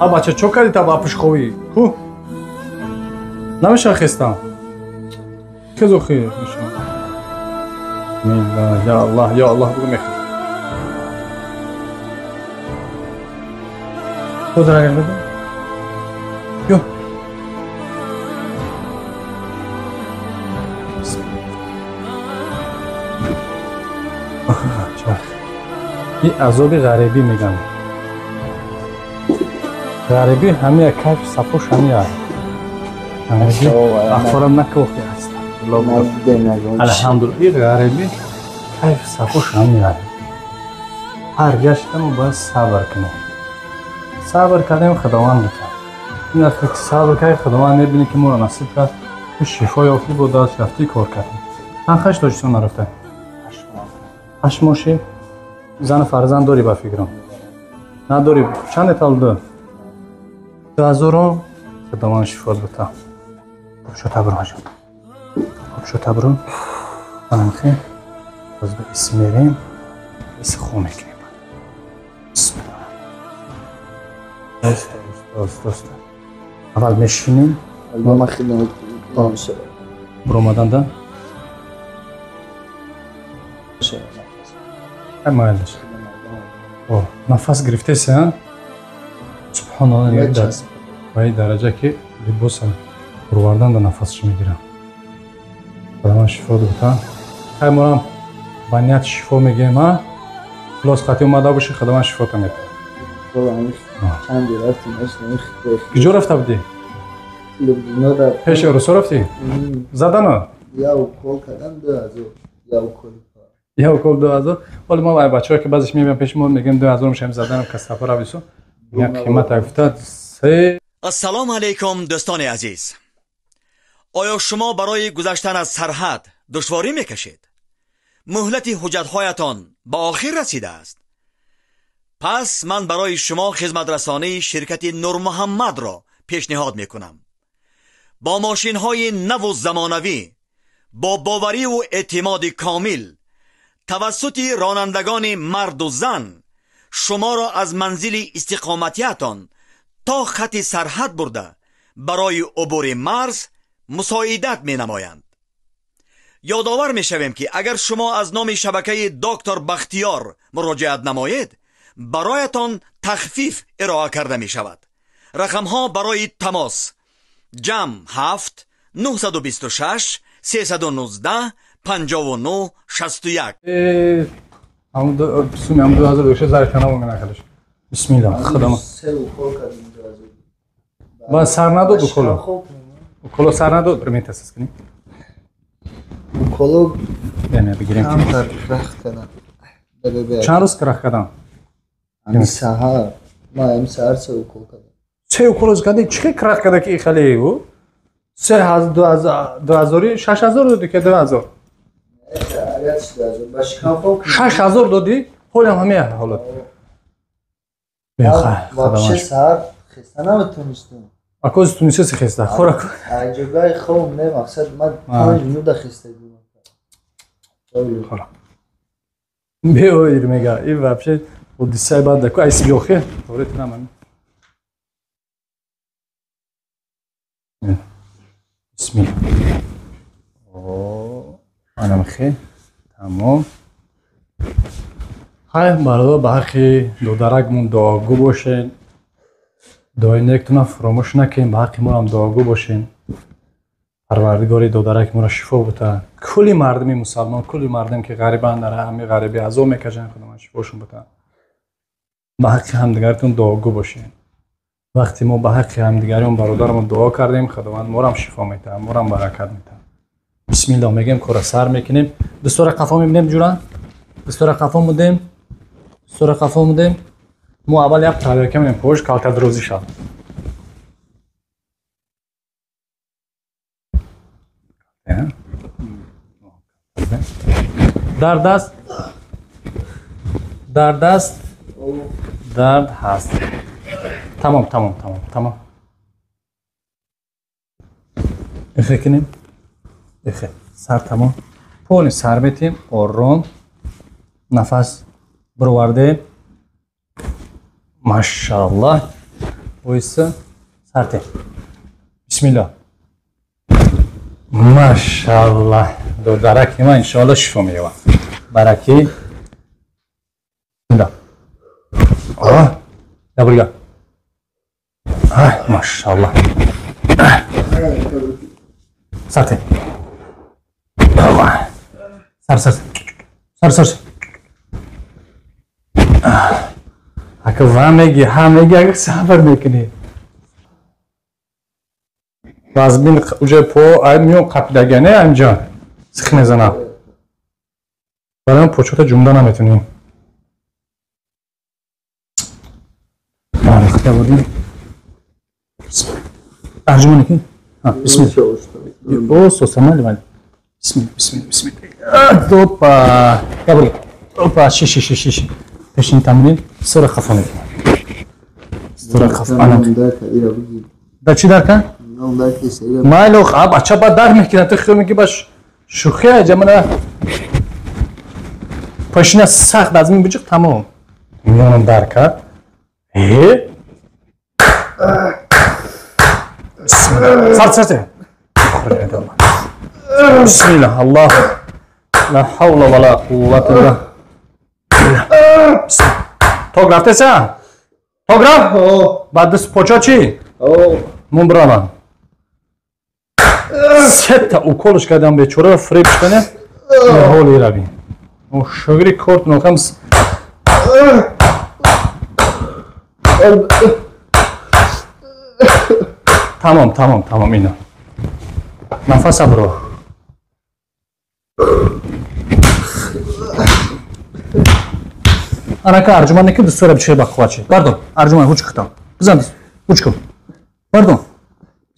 بچه چو کردی تا با پشخوی کو نمیشه خستم که زخی میشه میلا یا الله بگو میخواد تو درگه بده یو این عذاب غریبی میگم غریبی همه کف صفوش همه غریبی اخبارم نکوخی هست الحمدلله این غریبی کف صفوش همه هر گشتم باید صبر کنیم صبر کردیم خداوند میکنم این وقتی که صبر کردیم خداوند میبینی که ما رو نصیب کرد تو شفا یافتی با دست یافتی کار کردیم تنخش داشتون نرفته 8 ماهی زن فرزند داری با فکرم نداری چند تال دو 2000 خداوند شفا بده خوب شو تبرون هجم خوب شو تبرون خیلی باز به اسم میریم اسم خو میکنیم بسم الله دوست اول میشینیم ما خیلی تماشا برآمدن ده مایلش نفس گرفته سه سبحان الله به این درجه که لباس پروردن ده نفسش میگیرم خدا شفا بده خیلی مرام با نیت شفا میگیم ها خلاص خطی اومده باشی خدا شفا تا میده چند رفتیم کجا رفته بودی؟ لبنان پیش روسا رفتی؟ زدن یا کل کردن 2000 یا کل 2000 ولی ما بچه‌ها که بعضیش میبینیم پیش ما میگیم 2000 میشیم زدن که سفر رویسو یک قیمت افتاد سه. السلام علیکم دوستان عزیز. آیا شما برای گذشتن از سرحد دشواری میکشید؟ مهلت حجت‌هایتان به آخر رسیده است. پس من برای شما خدمت رسانی شرکت نور محمد را پیشنهاد میکنم. با ماشین های نو و زمانوی با باوری و اعتماد کامل توسط رانندگان مرد و زن شما را از منزل استقامتیتان تا خط سرحد برده برای عبور مرز مساعدت می نمایند. یادآور می شویم که اگر شما از نام شبکه دکتر بختیار مراجعت نمایید برایتان تخفیف ارائه کرده می شود. رقم ها برای تماس جمع 7 926 319 59 61. همون هم 2000 زرکنه بومین اکلش بسم الله خدمه با سر نداد کلو سر نداد برمی تسیز کنیم کلو بینه بگیریم چند روز کرخ کردم همین سهر ما همین سهر سه کل کردم سه کلوز کردی چه کرخ کرده که خیلی او 2000 6000 دادی که 2000 6000 دادی حالم همه حالت واقعا سهر خسته نمیتونستم اکوز تونستی خسته خوراک عجبای خوب نه مقصد من 5 minut خسته بودم خوراک بیایر میگه این вообще odisea بعد دکو ایس بیوخه دورت نمام بسم الله آنم خیلی تمام های برادر به حق دودرکمون دعاگو باشین دعای نیکتون فراموش نکنین به حق ما هم دعاگو باشین پروردگار دودرک ما را شفا بده کلی مردمی مسلمان کلی مردم که غریبان در همه غریبی عذاب میکشن خدا شفاشون بده به حق همدیگرتون دعاگو باشین وقتی ما به حق همدیگرمون برادرمون دعا کردیم خداوند ما را هم شفا میده ما را هم برکت میده بسم الله میگیم کار سر میکنیم دستور قفا میبینیم جورا دستور قفا مودیم دستور قفا مودیم ما اول یک تحریک میبینیم پوش کالتا دروزی شد در دست درد هست تمام اخی کنیم اخی سر تمام پونی سر میتیم آرام نفس برورده ماشاءالله وایسا سرته بسم الله ماشاءالله دو درکی ما انشاءالله شفا میوه برکی بسم الله دبرگا ماشاءالله سرته سر اگه وامگی همگی اگه صبر میکنی باز بین اوجه پو میون قپلگنه اینجا سخ میزنم برای اون پوچوتا جمله نمیتونیم خیلی بودیم ارجمانی که بسم الله او سوسمالی مالی بسم الله دوپا کبری دوپا شیش پیشین تمرین سر خفا میکنم سر خفا در چی در کن؟ مالو خب بچه با در میکنه تو خیلی میگی باش شوخیه جمعه پاشینه سخت از من بجیق تمام میانم در کرد بسم الله سرته بسم الله الله لا حول ولا قوة الا توق رفته سا؟ توق رفت؟ بعد دست پوچا چی؟ من برام سه تا اوکولش کردم به چوره فریبش کنه حالی روی او شگری کورت نوکم تمام اینا نفس برو انا که ارجمان نکه دستور بچه بخواچه باردون ارجمان هوچ کتام بزن دست هوچ کن باردون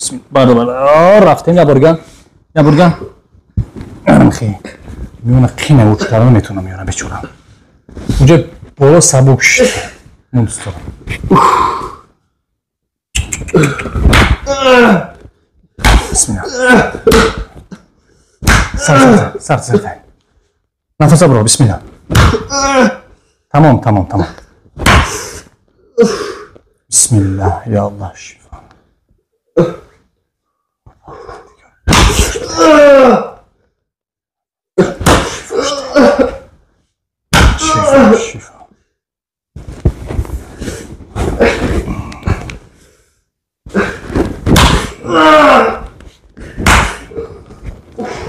بسم الله باردون رفتیم یا برگن ارم خیلی میونه قینه هوچ کردن میتونم میونه بچورم اونجا بالا سبوک شد من دوست دارم بسم الله سر نفس برو بسم الله تمام بسم الله یا الله شفا شفا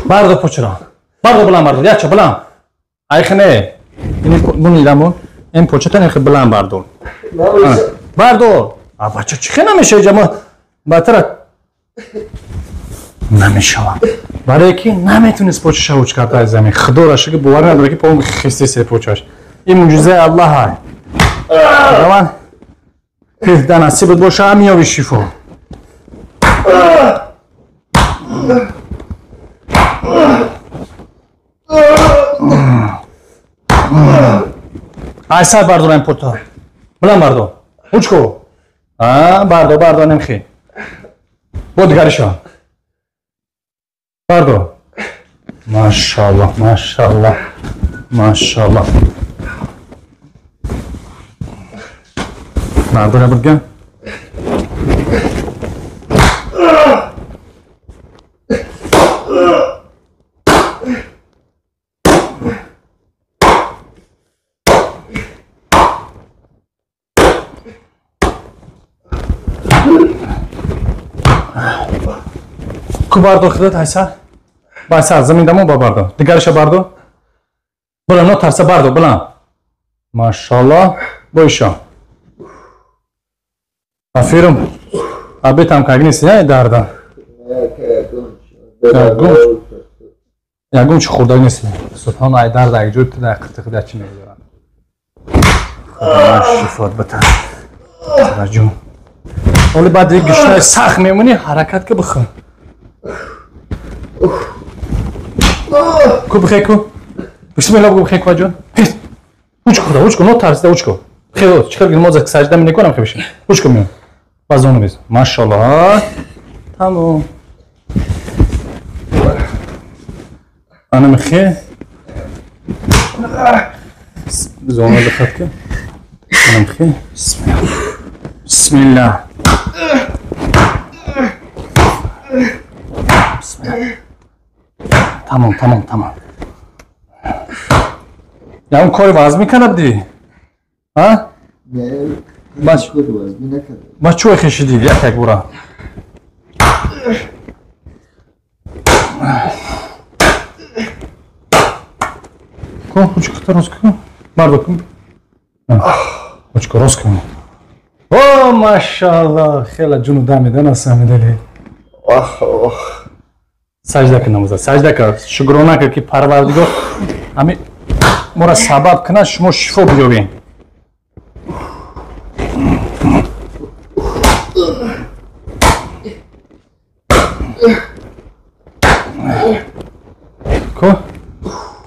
باردو پوچرا باردو بلند باردو یاچا بلند ایخنه bunu idamon en pocheta ne khiblan bardo بچه چی نمیشه جما بهتره نمیشه برای کی نمیتونست پوچش اوچ کرده از زمین خدا را شکر باور نداره که پاون خسته سر پوچش این معجزه الله های روان ده نصیبت باشه همیابی شفا ایسر باردو این پوتا بلند باردو اوچ کو باردو نمیخی بود دیگرشان باردو ماشاءالله باردو نبرگن باردو خدت ایسر بایسر زمین دمو با باردو دیگرش باردو بلند نو ترسه باردو بلند ماشاءالله بایشان افیرم ابیت هم کاغی نیستی نه دردن یگون چه خوردایی نیستی سبحان ای درد ای جور تده قرطقی در چی نگیرم خدا شفات بتر توجه ولی بعد یک گشنه سخت میمونی حرکت که بخون کو بخیر کو بسم الله بگو بخیر کو جان اوچ کو نو ترسیده اوچ کو خیلی چیکار کنم موزه سجده نمیکنم که بشین اوچ کو میام باز اونو بزن ماشاءالله تمام انا مخیر زونه دخت که انا مخیر بسم الله تمام یا اون کاری وزن میکنه بدی؟ ها؟ باش کاری وزن نکنه ما چوی خشیدی یک برا کن خوچکتا راست کن مردو کن خوچکا راست کن اوه ماشاءالله خیلی جونو دمیدن هستم سجده کن نموزه سجده کن شکرانه کن که پروردگار همین ما را سبب کنه شما شفا بیابین کو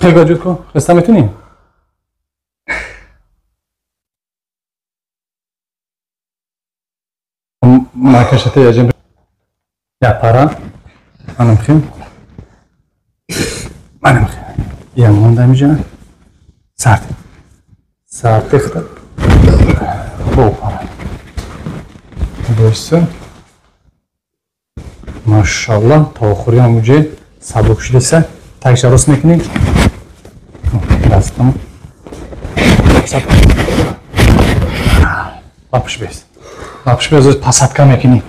خیلی جود کو خسته میتونی مکشته یا جنب یا پارا منم خیم یا مونده میجن سرد تخته با پارا بایستون ماشاءالله تا آخری همونجا سبک شده سه تکش راست میکنی دستم لپش بیز پسد کم میکنی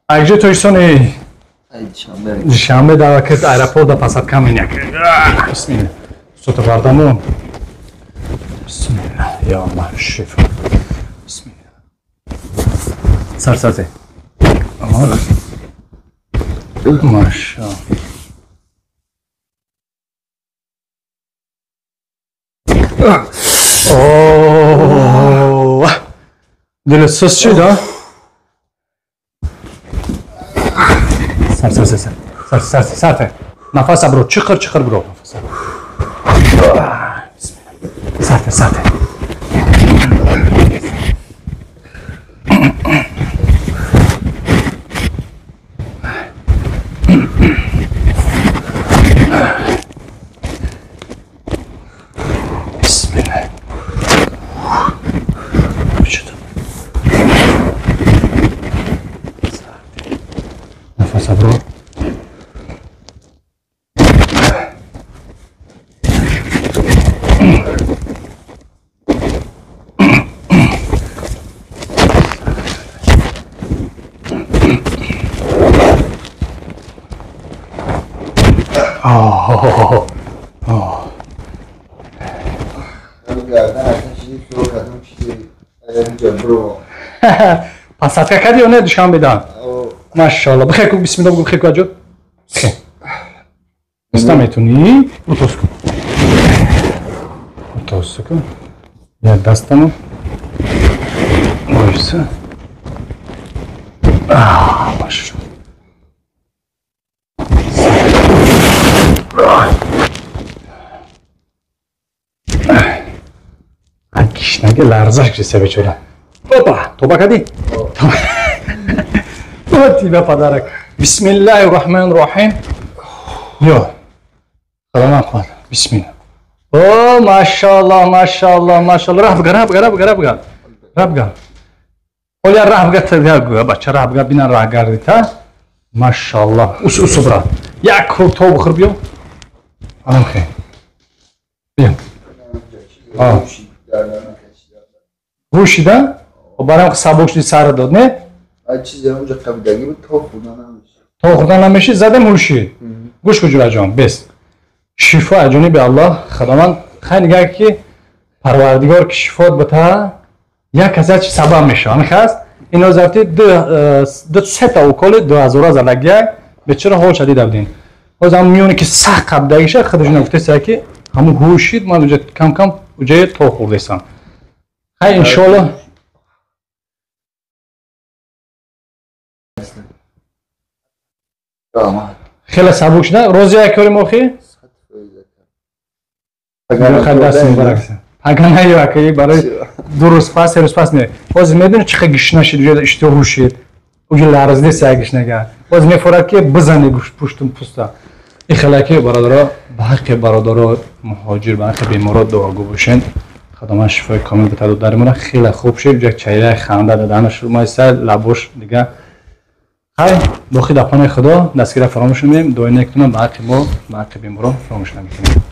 اگه توی سونی شنبه در وقت ایرپورت دا پسد کم میکنی بسم الله سوت بردمون بسم الله یا الله شفا بسم الله سرسازه ماشاءالله اوه دل سوس شد ها سر نفس برو چقر برو نفس سر پسات که کردی یا نه دوشان بدن ماشاءالله بخیر کو بسم الله بگو بخیر کو اجو بستا میتونی اتوس کن یا دستمو بایسته ماشاءالله گشنگه لرزش کشیده بیچاره توبه کردی؟ توبه پدرک بسم الله الرحمن الرحیم یا خدا خود بسم الله اوه ماشاءالله راه بگم اولیا راه بگم بچه راه بگم بینن راه گردی تا ماشاءالله اوس برا یک تو بخور بیو الان خیلی بیا روشیدن و برام سبک شدی سر داد نه؟ چیزی اونجا قبیدگی بود تا خوردن نمیشه زدم روشی گوش کجور جان بس شفا اجونی به الله خداوند خیلی نگه که پروردگار که شفات بتا یک ازت سبب میشه همه خواست این وزارتی دو سه تا اوکال 2000 زلگیه به چرا حال شدید بدین باز هم میونه که سخت قبیدگیشه خودشون گفته سر که همون هوشید من اونجا کم اونجا تا خورده ایستم خیلی انشالله خیلی سبک شده روزی یک کاری موخی؟ خیلی دست میبرکسه اگر نه یکی برای دو روز پس 3 روز پس میره باز میدونی چقدر گشنه شد اونجا اشتباه شد اونجا لرزده سه گشنگه باز میفورد که بزنه پشتون پوستا این خلاکی برادرها به حق برادرها مهاجر به حق بیمارات دعاگو باشین خداوند شفای کامل بده و درمون خیلی خوب شد یک چهره خنده دادنش رو مایسته لبوش دیگه خیر باقی در پناه خدا دستگیر فراموش نمیم دعای نیک کنم به حق ما به حق بیماران فراموش نمیکنیم